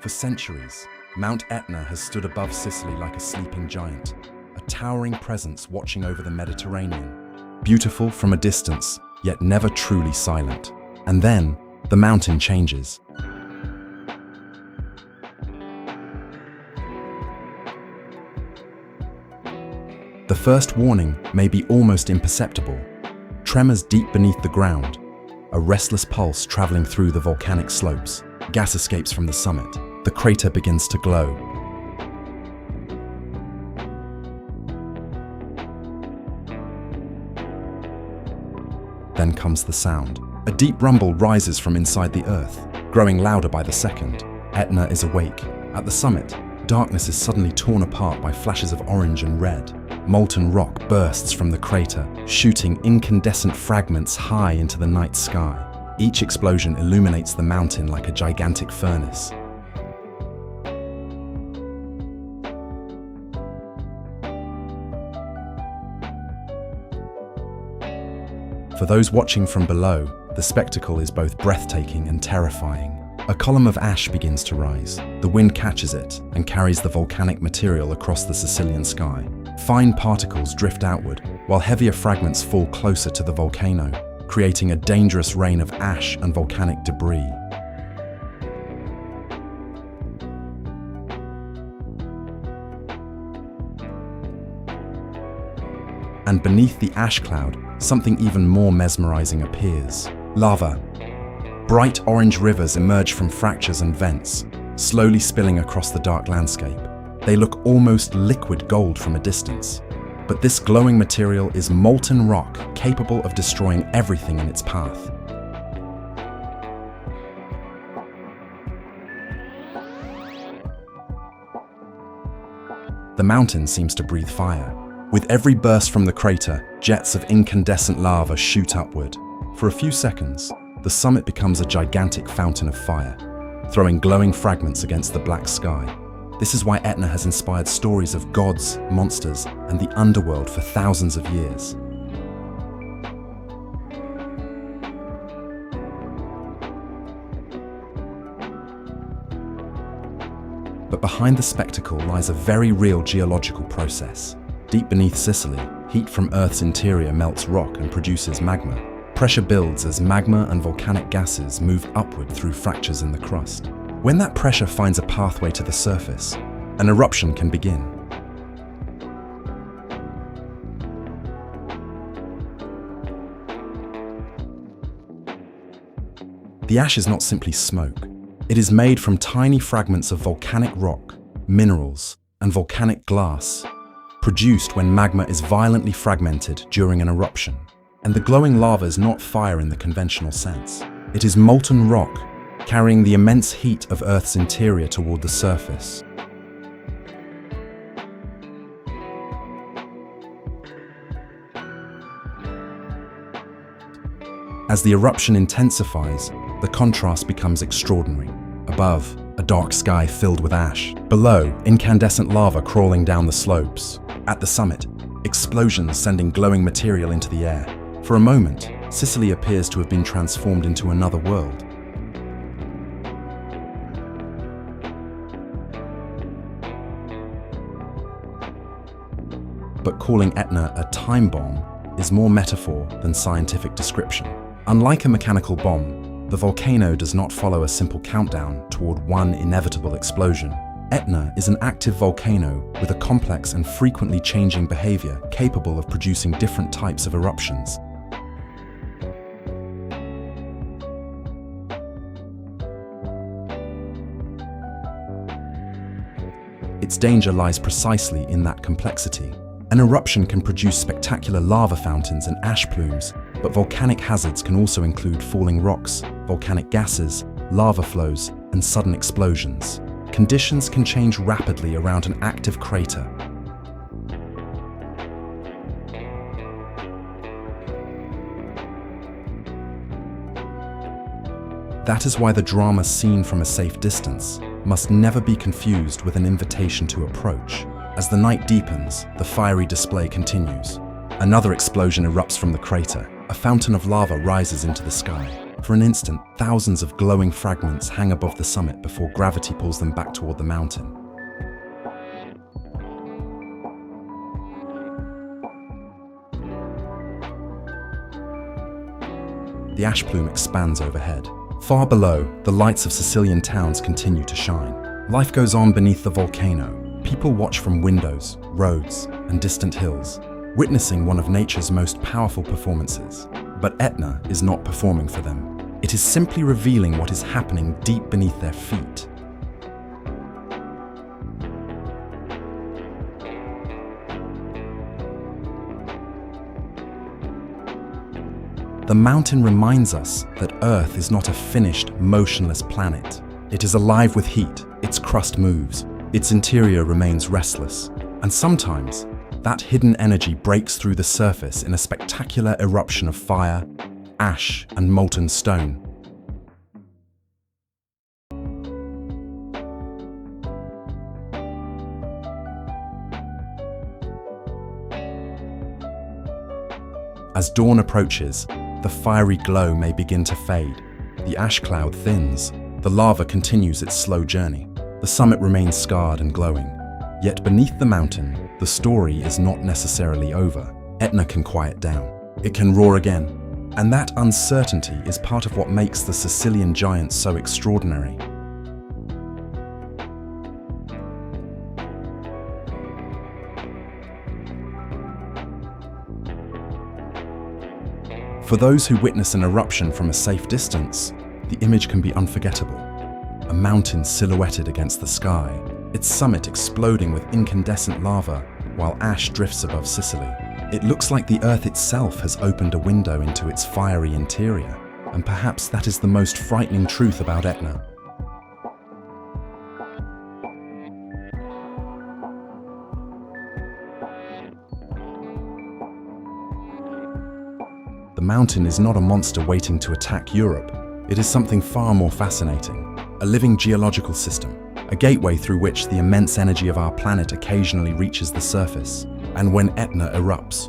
For centuries, Mount Etna has stood above Sicily like a sleeping giant, a towering presence watching over the Mediterranean. Beautiful from a distance, yet never truly silent. And then, the mountain changes. The first warning may be almost imperceptible. Tremors deep beneath the ground, a restless pulse traveling through the volcanic slopes. Gas escapes from the summit. The crater begins to glow. Then comes the sound. A deep rumble rises from inside the earth, growing louder by the second. Etna is awake. At the summit, darkness is suddenly torn apart by flashes of orange and red. Molten rock bursts from the crater, shooting incandescent fragments high into the night sky. Each explosion illuminates the mountain like a gigantic furnace. For those watching from below, the spectacle is both breathtaking and terrifying. A column of ash begins to rise. The wind catches it and carries the volcanic material across the Sicilian sky. Fine particles drift outward, while heavier fragments fall closer to the volcano, creating a dangerous rain of ash and volcanic debris. And beneath the ash cloud, something even more mesmerizing appears. Lava. Bright orange rivers emerge from fractures and vents, slowly spilling across the dark landscape. They look almost liquid gold from a distance. But this glowing material is molten rock, capable of destroying everything in its path. The mountain seems to breathe fire. With every burst from the crater, jets of incandescent lava shoot upward. For a few seconds, the summit becomes a gigantic fountain of fire, throwing glowing fragments against the black sky. This is why Etna has inspired stories of gods, monsters, and the underworld for thousands of years. But behind the spectacle lies a very real geological process. Deep beneath Sicily, heat from Earth's interior melts rock and produces magma. Pressure builds as magma and volcanic gases move upward through fractures in the crust. When that pressure finds a pathway to the surface, an eruption can begin. The ash is not simply smoke. It is made from tiny fragments of volcanic rock, minerals, and volcanic glass, produced when magma is violently fragmented during an eruption. And the glowing lava is not fire in the conventional sense. It is molten rock, carrying the immense heat of Earth's interior toward the surface. As the eruption intensifies, the contrast becomes extraordinary. Above, a dark sky filled with ash. Below, incandescent lava crawling down the slopes. At the summit, explosions sending glowing material into the air. For a moment, Sicily appears to have been transformed into another world. But calling Etna a time bomb is more metaphor than scientific description. Unlike a mechanical bomb, the volcano does not follow a simple countdown toward one inevitable explosion. Etna is an active volcano with a complex and frequently changing behavior capable of producing different types of eruptions. Its danger lies precisely in that complexity. An eruption can produce spectacular lava fountains and ash plumes, but volcanic hazards can also include falling rocks, volcanic gases, lava flows, and sudden explosions. Conditions can change rapidly around an active crater. That is why the drama seen from a safe distance must never be confused with an invitation to approach. As the night deepens, the fiery display continues. Another explosion erupts from the crater. A fountain of lava rises into the sky. For an instant, thousands of glowing fragments hang above the summit before gravity pulls them back toward the mountain. The ash plume expands overhead. Far below, the lights of Sicilian towns continue to shine. Life goes on beneath the volcano. People watch from windows, roads, and distant hills, witnessing one of nature's most powerful performances. But Etna is not performing for them. It is simply revealing what is happening deep beneath their feet. The mountain reminds us that Earth is not a finished, motionless planet. It is alive with heat, its crust moves, its interior remains restless, and sometimes that hidden energy breaks through the surface in a spectacular eruption of fire, ash, and molten stone. As dawn approaches, the fiery glow may begin to fade. The ash cloud thins. The lava continues its slow journey. The summit remains scarred and glowing. Yet beneath the mountain, the story is not necessarily over. Etna can quiet down. It can roar again. And that uncertainty is part of what makes the Sicilian giant so extraordinary. For those who witness an eruption from a safe distance, the image can be unforgettable. A mountain silhouetted against the sky, its summit exploding with incandescent lava, while ash drifts above Sicily. It looks like the Earth itself has opened a window into its fiery interior, and perhaps that is the most frightening truth about Etna. The mountain is not a monster waiting to attack Europe. It is something far more fascinating, a living geological system, a gateway through which the immense energy of our planet occasionally reaches the surface. And when Etna erupts,